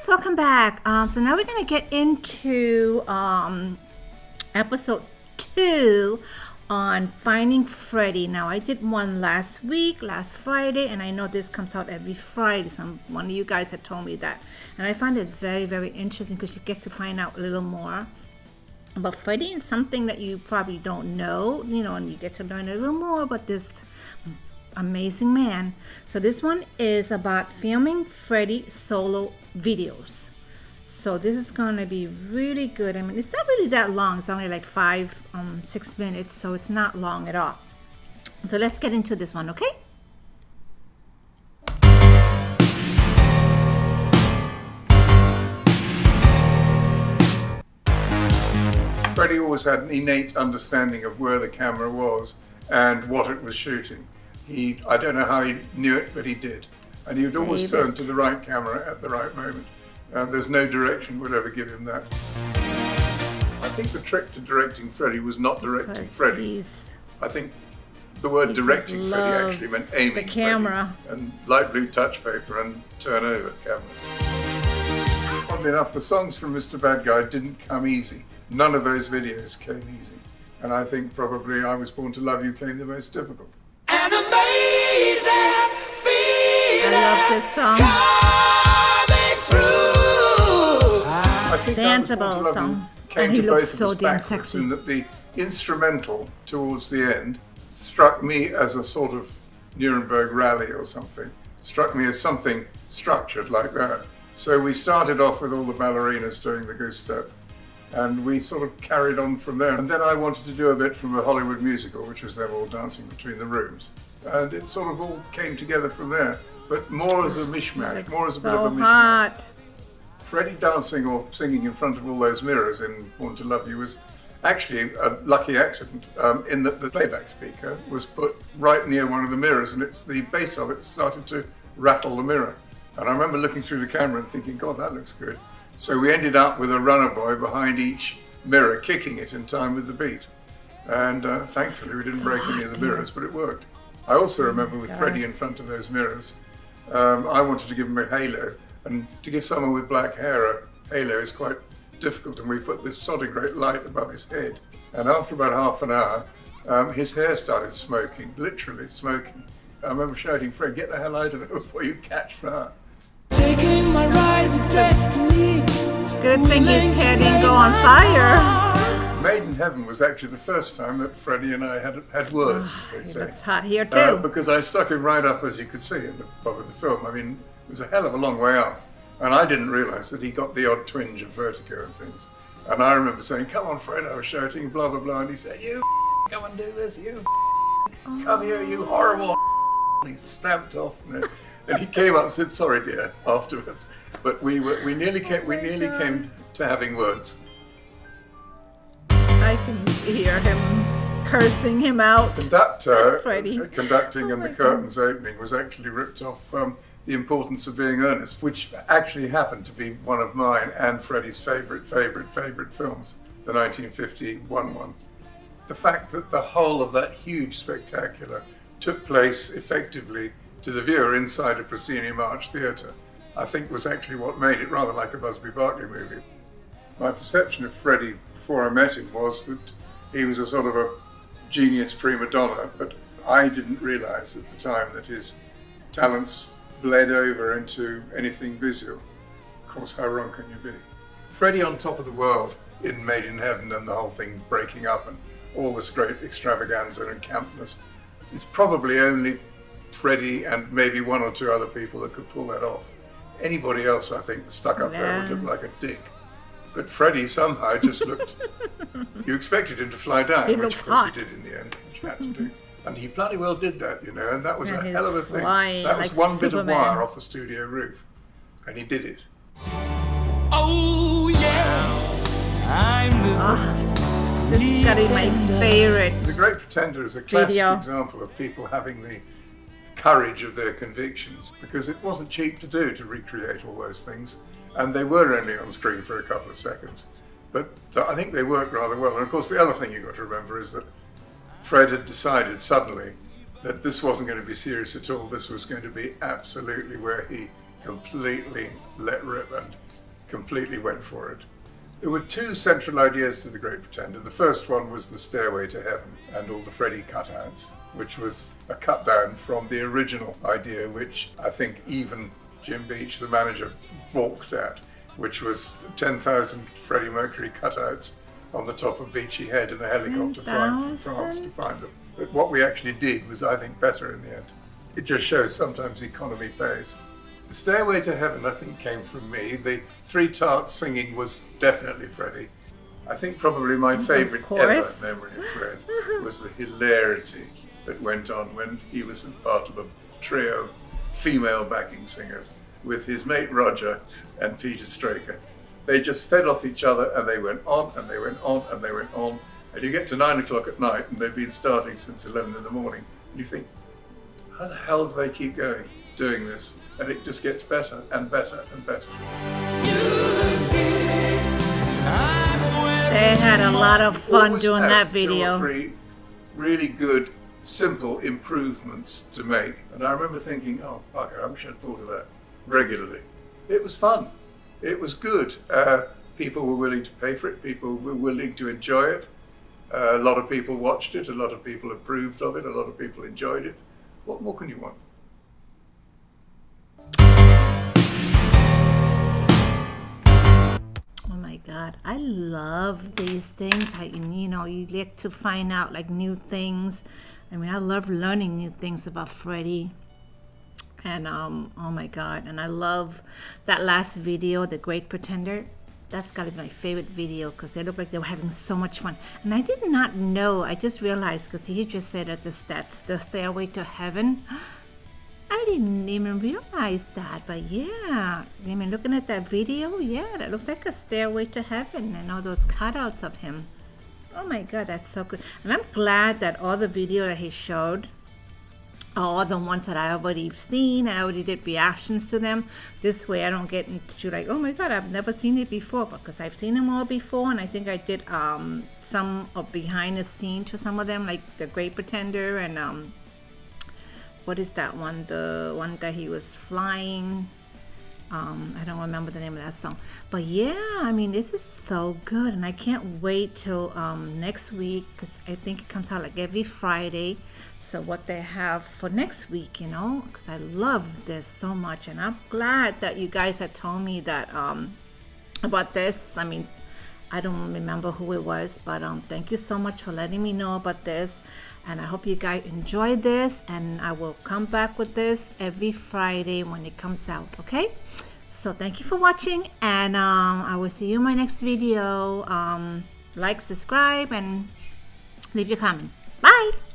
guys, welcome back. So now we're going to get into episode 2 on finding Freddie. Now I did one last Friday, and I know this comes out every Friday. One of you guys had told me that, and I find it very, very interesting because you get to find out a little more about Freddie and something that you probably don't know, and you get to learn a little more about this amazing man. So this one is about filming Freddie solo videos. So this is going to be really good. I mean, it's not really that long. It's only like 6 minutes, so it's not long at all. So let's get into this one, okay? Freddie always had an innate understanding of where the camera was and what it was shooting. I don't know how he knew it, but he did. And he would always turn to the right camera at the right moment. There's no direction would ever give him that. I think the trick to directing Freddie was not directing Freddie. I think the word directing Freddie actually meant aiming the camera. Freddie and light blue touch paper and turn over camera. Oddly enough, the songs from Mr. Bad Guy didn't come easy. None of those videos came easy. And I think probably I Was Born to Love You came the most difficult. An amazing feeling. I love this song. I think danceable song. Came to both of us backwards in that the instrumental towards the end struck me as a sort of Nuremberg rally or something. Struck me as something structured like that. So we started off with all the ballerinas doing the goose step, and we sort of carried on from there. And then I wanted to do a bit from a Hollywood musical, which was them all dancing between the rooms. And it sort of all came together from there, but more as a mishmash, more as a bit of a mishmash. Freddie dancing or singing in front of all those mirrors in Born to Love You was actually a lucky accident in that the playback speaker was put right near one of the mirrors, and it's the base of it started to rattle the mirror. And I remember looking through the camera and thinking, God, that looks good. So we ended up with a runner boy behind each mirror kicking it in time with the beat. And thankfully we didn't break any of the mirrors, but it worked. I also remember with Freddie in front of those mirrors, I wanted to give him a halo. And to give someone with black hair a halo is quite difficult, and we put this sodding great light above his head. And after about half an hour, his hair started smoking, literally smoking. I remember shouting, Fred, get the hell out of there before you catch fire. Taking my ride with destiny. Good thing his hair didn't go on fire. Made in Heaven was actually the first time that Freddie and I had words, as they say. It's hot here too. Because I stuck him right up, as you could see in the film. I mean, it was a hell of a long way up. And I didn't realise that he got the odd twinge of vertigo and things. And I remember saying, come on, Fred, I was shouting, blah, blah, blah. And he said, you come and do this, you come here, you horrible. And he stamped off. And he came up and said, sorry, dear, afterwards. But we nearly came to having words. I can hear him cursing him out. The conductor Freddie. Conducting and the curtains opening was actually ripped off from The Importance of Being Earnest, which actually happened to be one of mine and Freddie's favorite films, the 1951 one. The fact that the whole of that huge spectacular took place effectively to the viewer inside a proscenium arch theatre, I think was actually what made it rather like a Busby Berkeley movie. My perception of Freddie before I met him was that he was a sort of a genius prima donna, but I didn't realise at the time that his talents bled over into anything visual. Of course, how wrong can you be? Freddie on top of the world in Made in Heaven and the whole thing breaking up and all this great extravaganza and campness is probably only Freddie and maybe one or two other people that could pull that off. Anybody else, I think, stuck up there would look like a dick. But Freddie somehow just looked, you expected him to fly down, which of course he did in the end, which he had to do. And he bloody well did that, and that was a hell of a thing. That was like one Superman. Bit of wire off a studio roof, and he did it. Oh yes, I'm this is gotta be my favorite. The Great Pretender is a classic example of people having the courage of their convictions, because it wasn't cheap to do to recreate all those things, and they were only on screen for a couple of seconds. But I think they worked rather well. And of course, the other thing you've got to remember is that Fred had decided suddenly that this wasn't going to be serious at all. This was going to be absolutely where he completely let rip and completely went for it. There were two central ideas to The Great Pretender. The first one was the Stairway to Heaven and all the Freddie cutouts, which was a cut down from the original idea, which I think even Jim Beach, the manager, balked at, which was 10,000 Freddie Mercury cutouts on the top of Beachy Head and a helicopter flying from France to find them. But what we actually did was, I think, better in the end. It just shows sometimes economy pays. The Stairway to Heaven, I think, came from me. The Three Tarts singing was definitely Freddie. I think probably my favourite ever memory of Fred was the hilarity that went on when he was part of a trio of female backing singers with his mate Roger and Peter Straker. They just fed off each other, and they went on and they went on and they went on. And you get to 9 o'clock at night and they've been starting since 11 in the morning. And you think, how the hell do they keep going, doing this? And it just gets better and better and better. They had a lot of fun Always doing had that 2 or video. 3 really good, simple improvements to make. And I remember thinking, oh, bugger, I wish I'd thought of that regularly. It was fun. It was good. People were willing to pay for it. People were willing to enjoy it. A lot of people watched it. A lot of people approved of it. A lot of people enjoyed it. What more can you want? Oh my God, I love these things. You get to find out like new things. I mean, I love learning new things about Freddie. And oh my God, and I love that last video, The Great Pretender. That's gotta be my favorite video because they look like they were having so much fun. And I did not know, I just realized because he just said that that's the Stairway to Heaven. I didn't even realize that, but yeah, I mean, looking at that video, yeah, that looks like a Stairway to Heaven and all those cutouts of him. Oh my God, that's so good. And I'm glad that all the video that he showed are all the ones that I already seen and I already did reactions to them. This way I don't get into like, oh my God, I've never seen it before, because I've seen them all before, and I think I did some of behind the scenes to some of them, like The Great Pretender and what is that one? The one that he was flying. I don't remember the name of that song. But yeah, I mean, this is so good. And I can't wait till next week, because I think it comes out like every Friday. So what they have for next week, because I love this so much. And I'm glad that you guys had told me that about this. I mean, I don't remember who it was, but thank you so much for letting me know about this. And I hope you guys enjoyed this, and I will come back with this every Friday when it comes out, okay? So thank you for watching, and I will see you in my next video. Like, subscribe, and leave your comment. Bye!